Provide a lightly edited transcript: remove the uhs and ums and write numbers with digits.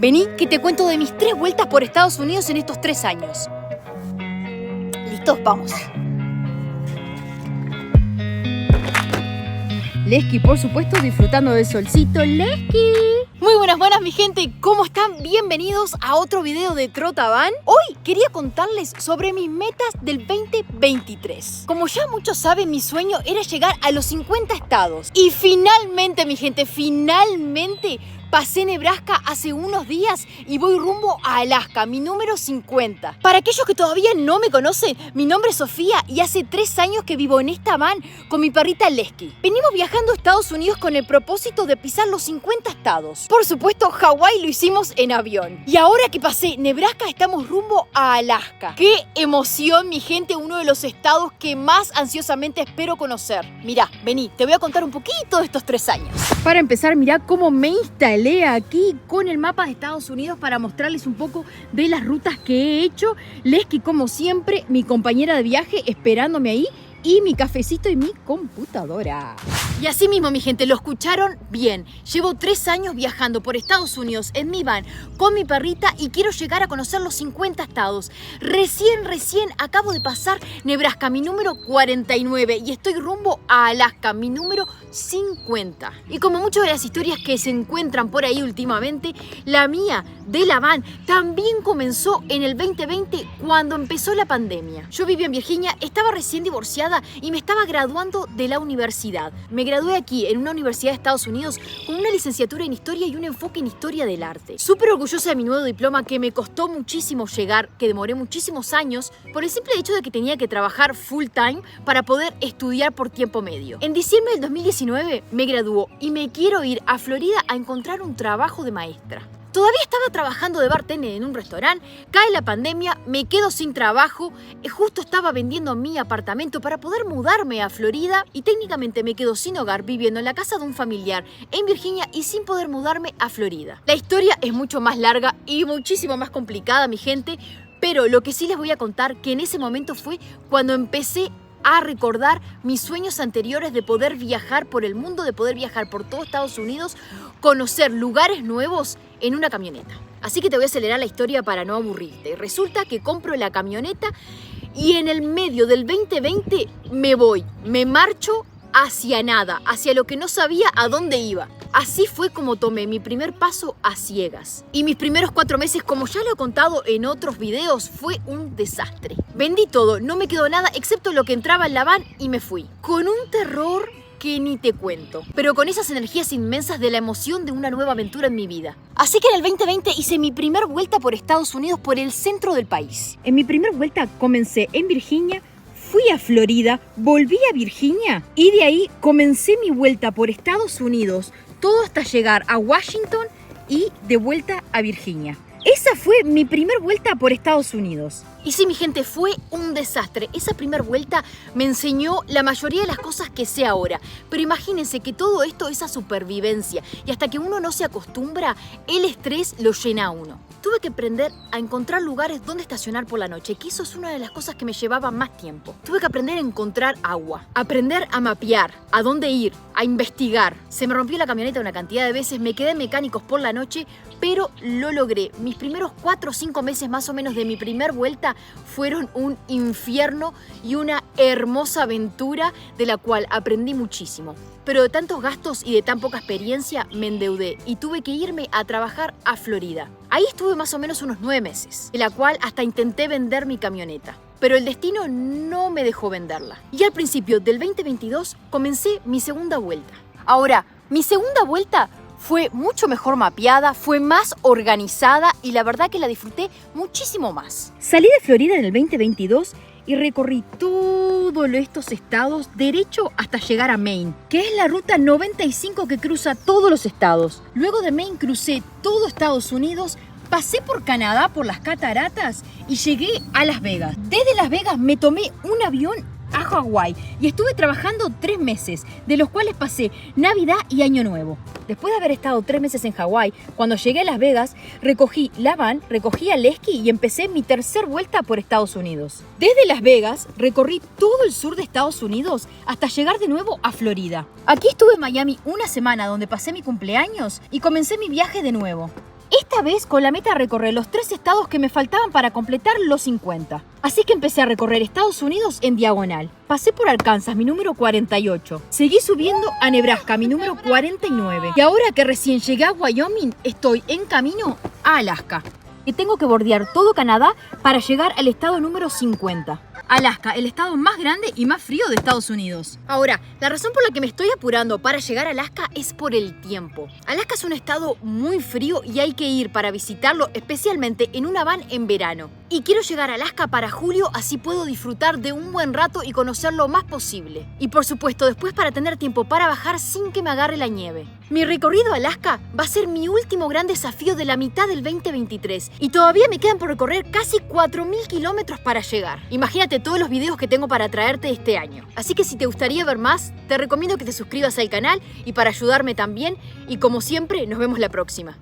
Vení que te cuento de mis 3 vueltas por Estados Unidos en estos 3 años. ¿Listos? Vamos. Lesky, por supuesto, disfrutando del solcito. ¡Lesky! Muy buenas mi gente, ¿cómo están? Bienvenidos a otro video de Trotavan. Hoy quería contarles sobre mis metas del 2023. Como ya muchos saben, mi sueño era llegar a los 50 estados. Y finalmente, mi gente, finalmente pasé Nebraska hace unos días y voy rumbo a Alaska, mi número 50. Para aquellos que todavía no me conocen, mi nombre es Sofía y hace 3 años que vivo en esta van con mi perrita Lesky. Venimos viajando a Estados Unidos con el propósito de pisar los 50 estados. Por supuesto, Hawái lo hicimos en avión. Y ahora que pasé Nebraska, estamos rumbo a Alaska. ¡Qué emoción, mi gente! Uno de los estados que más ansiosamente espero conocer. Mirá, vení, te voy a contar un poquito de estos 3 años. Para empezar, mirá cómo me instalé aquí con el mapa de Estados Unidos para mostrarles un poco de las rutas que he hecho. Lesky, como siempre, mi compañera de viaje, esperándome ahí, y mi cafecito y mi computadora. Y así mismo, mi gente, lo escucharon bien. Llevo 3 años viajando por Estados Unidos en mi van con mi perrita y quiero llegar a conocer los 50 estados. Recién acabo de pasar Nebraska, mi número 49, y estoy rumbo a Alaska, mi número 50. Y como muchas de las historias que se encuentran por ahí últimamente, la mía de la van también comenzó en el 2020 cuando empezó la pandemia. Yo vivía en Virginia, estaba recién divorciada y me estaba graduando de la universidad. Me gradué aquí en una universidad de Estados Unidos con una licenciatura en Historia y un enfoque en Historia del Arte. Súper orgullosa de mi nuevo diploma que me costó muchísimo llegar, que demoré muchísimos años por el simple hecho de que tenía que trabajar full time para poder estudiar por tiempo medio. En diciembre del 2019 me graduó y me quiero ir a Florida a encontrar un trabajo de maestra. Todavía estaba trabajando de bartender en un restaurante, cae la pandemia, me quedo sin trabajo, justo estaba vendiendo mi apartamento para poder mudarme a Florida y técnicamente me quedo sin hogar viviendo en la casa de un familiar en Virginia y sin poder mudarme a Florida. La historia es mucho más larga y muchísimo más complicada, mi gente, pero lo que sí les voy a contar que en ese momento fue cuando empecé a recordar mis sueños anteriores de poder viajar por el mundo, de poder viajar por todo Estados Unidos, conocer lugares nuevos en una camioneta. Así que te voy a acelerar la historia para no aburrirte. Resulta que compro la camioneta y en el medio del 2020 me marcho hacia nada, hacia lo que no sabía a dónde iba. Así fue como tomé mi primer paso a ciegas. Y mis primeros 4 meses, como ya lo he contado en otros videos, fue un desastre. Vendí todo, no me quedó nada excepto lo que entraba en la van y me fui. Con un terror que ni te cuento, pero con esas energías inmensas de la emoción de una nueva aventura en mi vida. Así que en el 2020 hice mi primer vuelta por Estados Unidos, por el centro del país. En mi primer vuelta comencé en Virginia, fui a Florida, volví a Virginia y de ahí comencé mi vuelta por Estados Unidos, todo hasta llegar a Washington y de vuelta a Virginia. Esa fue mi primer vuelta por Estados Unidos. Y sí, mi gente, fue un desastre. Esa primera vuelta me enseñó la mayoría de las cosas que sé ahora. Pero imagínense que todo esto es a supervivencia. Y hasta que uno no se acostumbra, el estrés lo llena a uno. Tuve que aprender a encontrar lugares donde estacionar por la noche, que eso es una de las cosas que me llevaba más tiempo. Tuve que aprender a encontrar agua, aprender a mapear, a dónde ir, a investigar. Se me rompió la camioneta una cantidad de veces, me quedé en mecánicos por la noche, pero lo logré. Mis primeros 4 o 5 meses más o menos de mi primer vuelta fueron un infierno y una hermosa aventura de la cual aprendí muchísimo. Pero de tantos gastos y de tan poca experiencia me endeudé y tuve que irme a trabajar a Florida. Ahí estuve más o menos unos 9 meses, en la cual hasta intenté vender mi camioneta. Pero el destino no me dejó venderla. Y al principio del 2022 comencé mi segunda vuelta. Ahora, mi segunda vuelta fue mucho mejor mapeada, fue más organizada y la verdad que la disfruté muchísimo más. Salí de Florida en el 2022 y recorrí todos estos estados derecho hasta llegar a Maine, que es la ruta 95 que cruza todos los estados. Luego de Maine crucé todo Estados Unidos, pasé por Canadá, por las cataratas y llegué a Las Vegas. Desde Las Vegas me tomé un avión a Hawái y estuve trabajando 3 meses, de los cuales pasé Navidad y Año Nuevo. Después de haber estado 3 meses en Hawái, cuando llegué a Las Vegas, recogí la van, recogí a Lesky y empecé mi tercer vuelta por Estados Unidos. Desde Las Vegas recorrí todo el sur de Estados Unidos hasta llegar de nuevo a Florida. Aquí estuve en Miami una semana donde pasé mi cumpleaños y comencé mi viaje de nuevo. esta vez con la meta de recorrer los 3 estados que me faltaban para completar los 50. Así que empecé a recorrer Estados Unidos en diagonal. Pasé por Arkansas, mi número 48. Seguí subiendo a Nebraska, mi número 49. Y ahora que recién llegué a Wyoming, estoy en camino a Alaska. Y tengo que bordear todo Canadá para llegar al estado número 50. Alaska, el estado más grande y más frío de Estados Unidos. Ahora, la razón por la que me estoy apurando para llegar a Alaska es por el tiempo. Alaska es un estado muy frío y hay que ir para visitarlo, especialmente en una van en verano. Y quiero llegar a Alaska para julio, así puedo disfrutar de un buen rato y conocer lo más posible. Y por supuesto, después para tener tiempo para bajar sin que me agarre la nieve. Mi recorrido a Alaska va a ser mi último gran desafío de la mitad del 2023 y todavía me quedan por recorrer casi 4.000 kilómetros para llegar. Imagínate todos los videos que tengo para traerte este año. Así que si te gustaría ver más, te recomiendo que te suscribas al canal y para ayudarme también. Y como siempre, nos vemos la próxima.